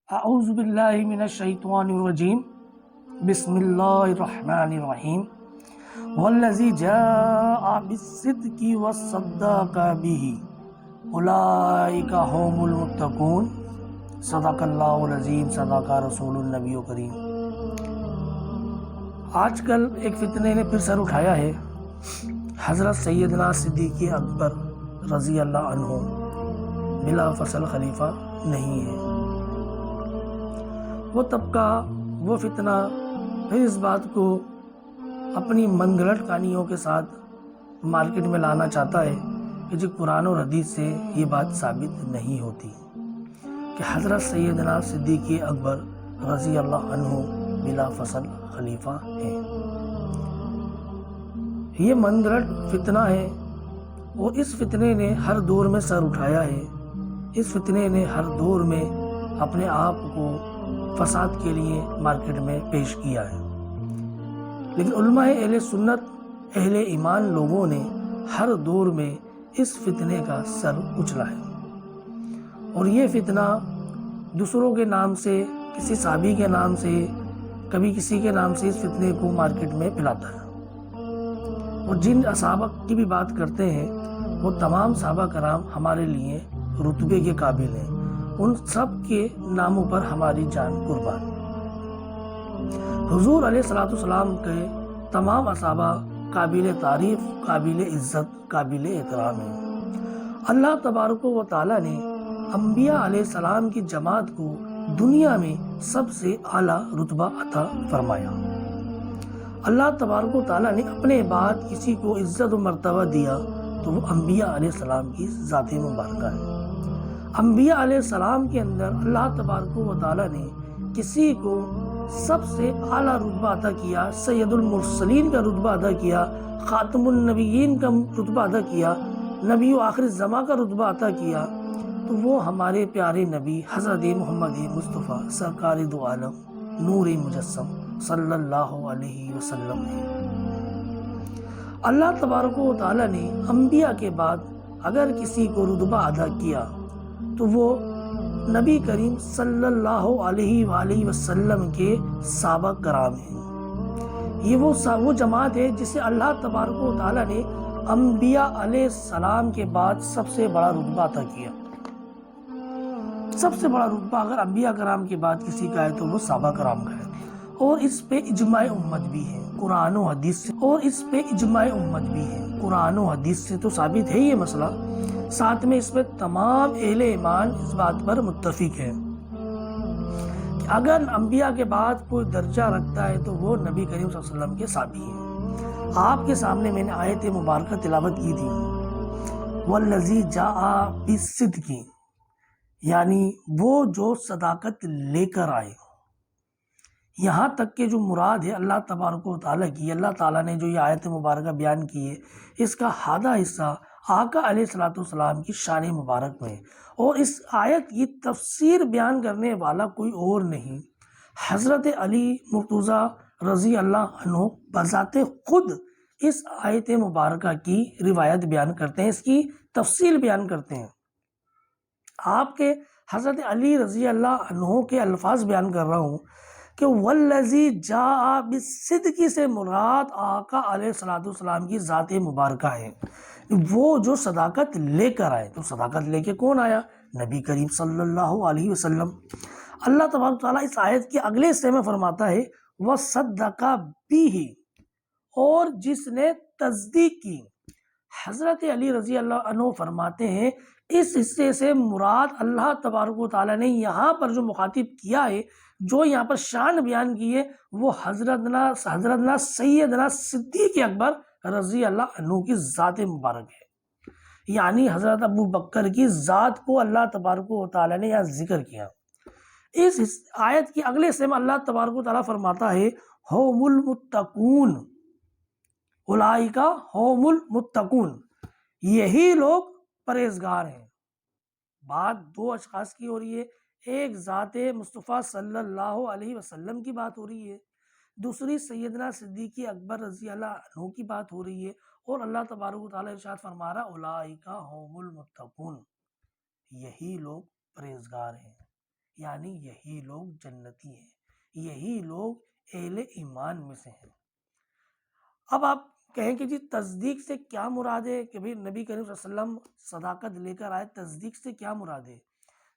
اعوذ باللہ من الشیطان الرجیم بسم اللہ الرحمن الرحیم والذی جاء بالصدق وصدق به اولئک هم المتقون صدق اللہ العظیم صدق رسول النبی کریم۔ آج کل ایک فتنے نے پھر سر اٹھایا ہے۔ حضرت سیدنا صدیق اکبر رضی اللہ عنہ بلا فصل خلیفہ نہیں ہے۔ وہ طبقہ، وہ فتنہ پھر اس بات کو اپنی من گھڑت کہانیوں کے ساتھ مارکیٹ میں لانا چاہتا ہے کہ جو قرآن اور حدیث سے یہ بات ثابت نہیں ہوتی کہ حضرت سیدنا صدیق اکبر رضی اللہ عنہ بلا فصل خلیفہ ہیں۔ یہ من گھڑت فتنہ ہے اور اس فتنے نے ہر دور میں سر اٹھایا ہے۔ اس فتنے نے ہر دور میں اپنے آپ کو فساد کے لیے مارکیٹ میں پیش کیا ہے، لیکن علماء اہل سنت، اہل ایمان لوگوں نے ہر دور میں اس فتنے کا سر اچھلا ہے، اور یہ فتنہ دوسروں کے نام سے، کسی صحابی کے نام سے، کبھی کسی کے نام سے اس فتنے کو مارکیٹ میں پھیلاتا ہے۔ اور جن صحابہ کی بھی بات کرتے ہیں وہ تمام صحابہ کرام ہمارے لیے رتبے کے قابل ہیں، ان سب کے ناموں پر ہماری جان قربان۔ حضور علیہ الصلوۃ والسلام کے تمام صحابہ قابل تعریف، قابل عزت، قابل احترام ہیں۔ اللہ تبارک و تعالیٰ نے انبیاء علیہ السلام کی جماعت کو دنیا میں سب سے اعلیٰ رتبہ عطا فرمایا۔ اللہ تبارک و تعالیٰ نے اپنے بعد کسی کو عزت و مرتبہ دیا تو وہ انبیاء علیہ السلام کی ذات مبارکہ ہے۔ انبیاء علیہ السلام کے اندر اللہ تبارک و تعالیٰ نے کسی کو سب سے اعلیٰ رتبہ عطا کیا، سید المرسلین کا رتبہ عطا کیا، خاتم النبیین کا رتبہ عطا کیا، نبی و آخر الزماں کا رتبہ عطا کیا، تو وہ ہمارے پیارے نبی حضرت محمد مصطفیٰ سرکار دو عالم نور مجسم صلی اللہ علیہ وسلم ہے۔ اللہ تبارک و تعالیٰ نے انبیاء کے بعد اگر کسی کو رتبہ عطا کیا تو وہ نبی کریم صلی اللہ علیہ وآلہ وسلم کے صحابہ کرام ہیں۔ یہ وہ جماعت ہے جسے اللہ تبارک و تعالیٰ نے انبیاء علیہ السلام کے بعد سب سے بڑا رتبہ عطا کیا۔ سب سے بڑا رتبہ اگر انبیاء کرام کے بعد کسی کا ہے تو وہ صحابہ کرام کا ہے، اور اس پہ اجماع امت بھی ہے قرآن و حدیث سے، قرآن و حدیث سے تو ثابت ہے یہ مسئلہ۔ ساتھ میں اس پہ تمام اہل ایمان اس بات پر متفق ہیں کہ اگر انبیاء کے بعد کوئی درجہ رکھتا ہے تو وہ نبی کریم صلی اللہ علیہ وسلم کے صحابی ہیں۔ آپ کے سامنے میں نے آیت مبارکہ تلاوت کی تھی، والذی جاء بالصدق، یعنی وہ جو صداقت لے کر آئے۔ یہاں تک کہ جو مراد ہے اللہ تبارک و تعالیٰ کی، اللہ تعالیٰ نے جو یہ آیت مبارکہ بیان کی ہے، اس کا آدھا حصہ آقا علیہ الصلوۃ والسلام کی شان مبارک میں، اور اس آیت کی تفسیر بیان کرنے والا کوئی اور نہیں، حضرت علی مرتضیٰ رضی اللہ عنہ بذات خود اس آیت مبارکہ کی روایت بیان کرتے ہیں، اس کی تفصیل بیان کرتے ہیں۔ آپ کے حضرت علی رضی اللہ عنہ کے الفاظ بیان کر رہا ہوں کہ والذی جاء بالصدق سے مراد آقا علیہ الصلوۃ والسلام کی ذات مبارکہ ہے، وہ جو صداقت لے کر آئے۔ تو صداقت لے کے کون آیا؟ نبی کریم صلی اللہ علیہ وسلم۔ اللہ تبارک تعالیٰ اس آیت کے اگلے حصے میں فرماتا ہے وَصَدَّقَ بِهِ، اور جس نے تصدیق کی۔ حضرت علی رضی اللہ عنہ فرماتے ہیں اس حصے سے مراد اللہ تبارک و تعالیٰ نے یہاں پر جو مخاطب کیا ہے، جو یہاں پر شان بیان کی ہے، وہ حضرتنا سیدنا صدیق اکبر رضی اللہ عنہ کی ذات مبارک ہے، یعنی حضرت ابو بکر کی ذات کو اللہ تبارک و تعالیٰ نے یہاں ذکر کیا۔ اس آیت کی اگلے حصے میں اللہ تبارک و تعالیٰ فرماتا ہے ہوم المتقون، اولئک ہوم المتقون، یہی لوگ پرہیزگار ہیں۔ بات دو اشخاص کی ہو رہی ہے، ایک ذات مصطفیٰ صلی اللہ علیہ وسلم کی بات ہو رہی ہے، دوسری سیدنا صدیق اکبر رضی اللہ عنہ کی بات ہو رہی ہے، اور اللہ تبارک و تعالیٰ ارشاد فرما رہا اولئک هم المتقون، یہی لوگ پرہیزگار ہیں، یعنی یہی لوگ جنتی ہیں، یہی لوگ اہل ایمان میں سے ہیں۔ اب آپ کہیں کہ جی تصدیق سے کیا مراد ہے کہ بھئی نبی کریم صلی اللہ علیہ وسلم صداقت لے کر آئے، تصدیق سے کیا مراد ہے؟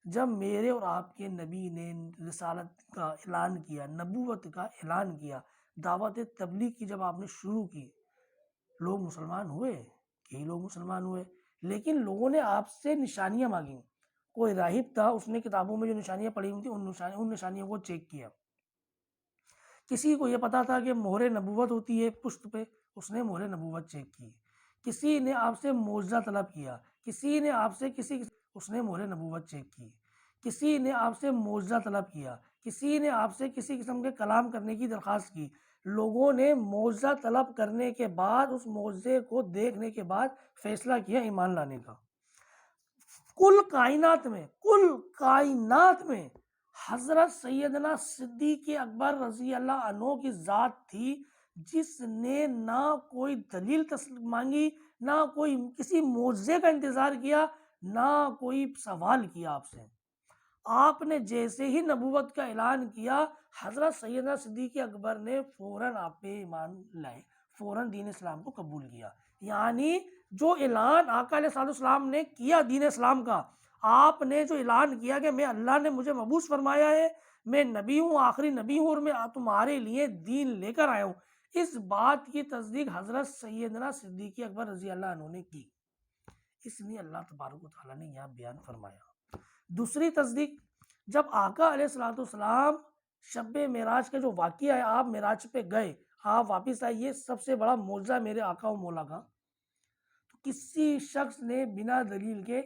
جب میرے اور آپ کے نبی نے رسالت کا اعلان کیا، نبوت کا اعلان کیا، دعوت تبلیغ کی جب آپ نے شروع کی، لوگ مسلمان ہوئے، کئی لوگ مسلمان ہوئے، لیکن لوگوں نے آپ سے نشانیاں مانگیں۔ کوئی راہب تھا، اس نے کتابوں میں جو نشانیاں پڑھی ہوئی تھیں ان نشانیوں کو چیک کیا۔ کسی کو یہ پتا تھا کہ مہر نبوت ہوتی ہے پشت پہ، اس نے مہر نبوت چیک کی۔ کسی نے آپ سے معجزہ طلب کیا، کسی نے آپ سے اس نے مہر نبوت چیک کی۔ کسی نے آپ سے معجزہ طلب کیا، کسی نے آپ سے کسی قسم کے کلام کرنے کی درخواست کی۔ لوگوں نے معجزہ طلب کرنے کے بعد، اس معجزے کو دیکھنے کے بعد فیصلہ کیا ایمان لانے کا۔ کل کائنات میں حضرت سیدنا صدیق اکبر رضی اللہ عنہ کی ذات تھی جس نے نہ کوئی دلیل مانگی، نہ کوئی کسی معجزے کا انتظار کیا، نہ کوئی سوال کیا آپ سے۔ آپ نے جیسے ہی نبوت کا اعلان کیا، حضرت سیدنا صدیق اکبر نے فوراً آپ پہ ایمان لائے، فوراً دین اسلام کو قبول کیا۔ یعنی جو اعلان آقا علیہ السلام نے کیا دین اسلام کا، آپ نے جو اعلان کیا کہ میں اللہ نے مجھے مبعوث فرمایا ہے، میں نبی ہوں، آخری نبی ہوں، اور میں تمہارے لیے دین لے کر آیا ہوں، اس بات کی تصدیق حضرت سیدنا صدیق اکبر رضی اللہ عنہ نے کی۔ اس لیے اللہ تبارک و تعالیٰ نے یہاں بیان فرمایا۔ دوسری تصدیق، جب آقا علیہ السلام شب معراج کا جو واقعہ ہے، آپ معراج پہ گئے، آپ واپس آئے، یہ سب سے بڑا معجزہ میرے آقا و مولا کا، تو کسی شخص نے بنا دلیل کے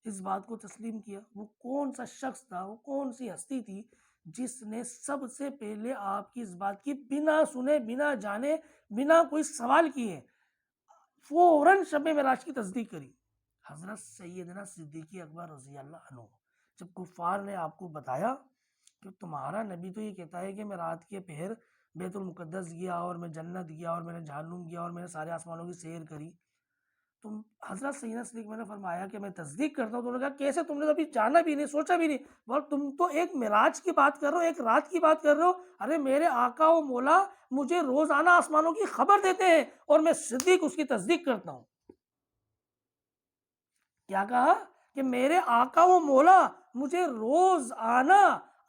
اس بات کو تسلیم کیا۔ وہ کون سا شخص تھا، وہ کون سی ہستی تھی جس نے سب سے پہلے آپ کی اس بات کی بنا سنے، بنا جانے، بنا کوئی سوال کیے فوراً شب معراج کی تصدیق کری؟ حضرت سیدنا صدیق اکبر رضی اللہ عنہ۔ جب کفار نے آپ کو بتایا کہ تمہارا نبی تو یہ کہتا ہے کہ میں رات کے پہر بیت المقدس گیا اور میں جنت گیا اور میں نے جہنم گیا اور میں نے سارے آسمانوں کی سیر کری، تم حضرت سیدنا صدیق میں نے فرمایا کہ میں تصدیق کرتا ہوں۔ تو انہوں نے کہا کیسے، تم نے تو ابھی جانا بھی نہیں، سوچا بھی نہیں، بول تم تو ایک معراج کی بات کر رہے ہو، ایک رات کی بات کر رہے ہو۔ ارے میرے آقا و مولا مجھے روزانہ آسمانوں کی خبر دیتے ہیں اور میں صدیق اس کی تصدیق کرتا ہوں۔ کیا کہا کہ میرے آقا و مولا مجھے روزانہ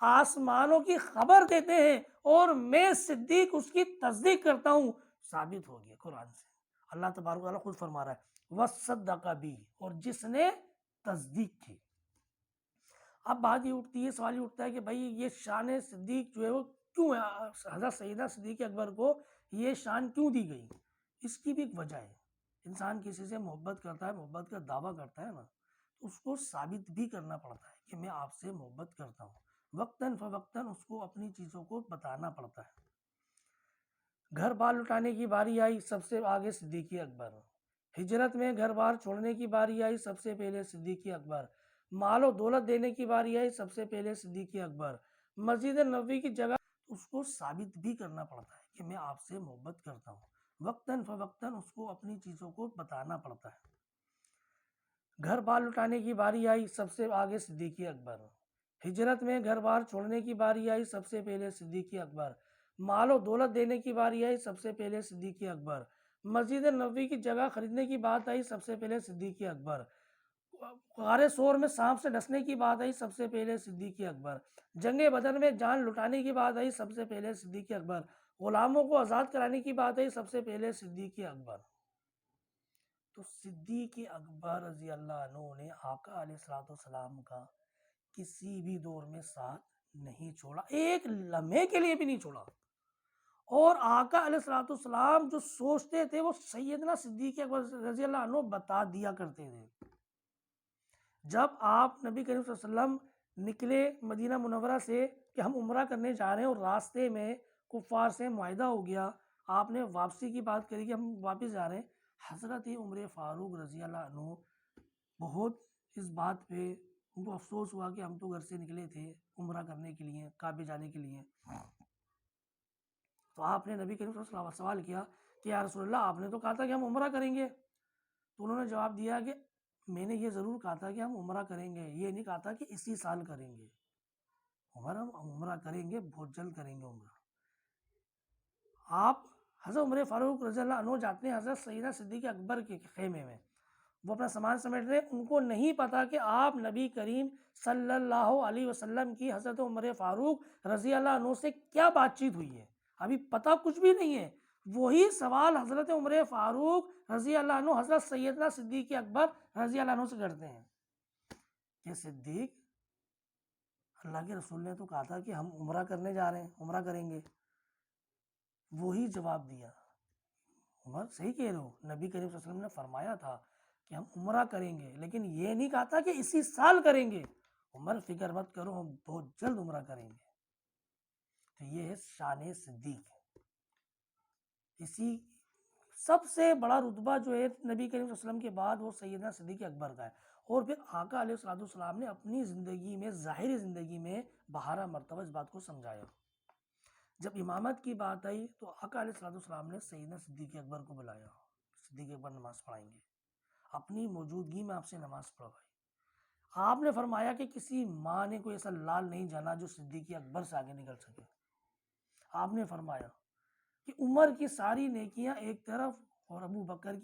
آسمانوں کی خبر دیتے ہیں اور میں صدیق اس کی تصدیق کرتا ہوں۔ ثابت ہو گیا قرآن سے، اللہ تبارک و تعالیٰ خود فرما رہا ہے وَصَدَّقَ بِهِ، اور جس نے تصدیق کی۔ اب بات یہ اٹھتی ہے، سوال یہ اٹھتا ہے کہ بھائی یہ شان صدیق جو ہے وہ کیوں ہے، حضرت سیدنا صدیق اکبر کو یہ شان کیوں دی گئی؟ اس کی بھی ایک وجہ ہے۔ انسان کسی سے محبت کرتا ہے، محبت کا دعویٰ کرتا ہے نا، تو اس کو ثابت بھی کرنا پڑتا ہے کہ میں آپ سے محبت کرتا ہوں، وقتاً فوقتاً اس کو اپنی چیزوں کو بتانا پڑتا ہے۔ گھر بار لٹانے کی باری آئی، سب سے آگے صدیق اکبر۔ ہجرت میں گھر بار چھوڑنے کی باری آئی، سب سے پہلے صدیق اکبر۔ مال و دولت دینے کی باری آئی، سب سے پہلے صدیق اکبر۔ مسجد نبوی کی جگہ اس کو ثابت بھی کرنا پڑتا ہے کہ میں آپ سے محبت کرتا ہوں، وقتاً فوقتاً اس کو اپنی چیزوں کو بتانا پڑتا ہے۔ گھر بار لٹانے کی باری آئی، سب سے آگے صدیق اکبر۔ ہجرت میں گھر بار چھوڑنے کی باری آئی، سب سے پہلے صدیق اکبر۔ مال و دولت دینے کی باری آئی، سب سے پہلے صدیق اکبر۔ مسجد نبوی کی جگہ خریدنے کی بات آئی، سب سے پہلے صدیق اکبر۔ غار سور میں سانپ سے ڈسنے کی بات آئی، سب سے پہلے صدیق اکبر۔ جنگ بدر میں جان لٹانے کی بات آئی، سب سے پہلے صدیق اکبر۔ غلاموں کو آزاد کرانے کی بات آئی، سب سے پہلے صدیق اکبر۔ تو صدیق اکبر رضی اللہ عنہ نے آقا علیہ السلام کا کسی بھی دور میں ساتھ نہیں چھوڑا، ایک لمحے کے لیے بھی نہیں چھوڑا۔ اور آقا علیہ السلام جو سوچتے تھے وہ سیدنا صدیق اکبر رضی اللہ عنہ بتا دیا کرتے تھے۔ جب آپ نبی کریم صلی اللہ علیہ وسلم نکلے مدینہ منورہ سے کہ ہم عمرہ کرنے جا رہے ہیں، اور راستے میں کفار سے معاہدہ ہو گیا، آپ نے واپسی کی بات کری کہ ہم واپس جا رہے ہیں، حضرت عمر فاروق رضی اللہ عنہ بہت اس بات پہ ان کو افسوس ہوا کہ ہم تو گھر سے نکلے تھے عمرہ کرنے کے لیے، کعبے جانے کے لیے۔ تو آپ نے نبی کریم صلی اللہ علیہ وسلم سوال کیا کہ یا رسول اللہ، آپ نے تو کہا تھا کہ ہم عمرہ کریں گے۔ تو انہوں نے جواب دیا کہ میں نے یہ ضرور کہا تھا کہ ہم عمرہ کریں گے، یہ نہیں کہا تھا کہ اسی سال کریں گے۔ عمر ہم عمرہ کریں گے، بہت جلد کریں گے عمرہ۔ آپ حضرت عمر فاروق رضی اللہ عنہ جاتے ہیں حضرت سیدنا صدیق اکبر کے خیمے میں، وہ اپنا سامان سمیٹ رہے ہیں، ان کو نہیں پتا کہ آپ نبی کریم صلی اللہ علیہ وسلم کی حضرت عمر فاروق رضی اللہ عنہ سے کیا بات چیت ہوئی ہے، ابھی پتہ کچھ بھی نہیں ہے۔ وہی سوال حضرت عمر فاروق رضی اللہ عنہ حضرت سیدنا صدیق اکبر رضی اللہ عنہ سے کرتے ہیں کہ صدیق، اللہ کے رسول نے تو کہا تھا کہ ہم عمرہ کرنے جا رہے ہیں، عمرہ کریں گے۔ وہی جواب دیا، عمر صحیح کہہ رہے ہو، نبی کریم صلی اللہ علیہ وسلم نے فرمایا تھا کہ ہم عمرہ کریں گے، لیکن یہ نہیں کہا تھا کہ اسی سال کریں گے۔ عمر فکر مت کرو، ہم بہت جلد عمرہ کریں گے۔ تو یہ ہے شان صدیق۔ اسی سب سے بڑا رتبہ جو ہے نبی کریم صلی اللہ علیہ وسلم کے بعد وہ سیدنا صدیق اکبر کا ہے۔ اور پھر آقا علیہ الصلوۃ والسلام نے اپنی زندگی میں، ظاہری زندگی میں 12 مرتبہ اس بات کو سمجھایا۔ جب امامت کی بات آئی تو آقا علیہ الصلوۃ والسلام نے سیدنا صدیق اکبر کو بلایا، صدیق اکبر نماز پڑھائیں گے، اپنی موجودگی میں آپ سے نماز پڑھوائی۔ آپ نے فرمایا کہ کسی ماں نے کوئی ایسا لال نہیں جانا جو صدیق اکبر سے آگے نکل سکے۔ آپ نے فرمایا کہ عمر کی ساری نیکیاں ایک طرف اور ابو بکر کی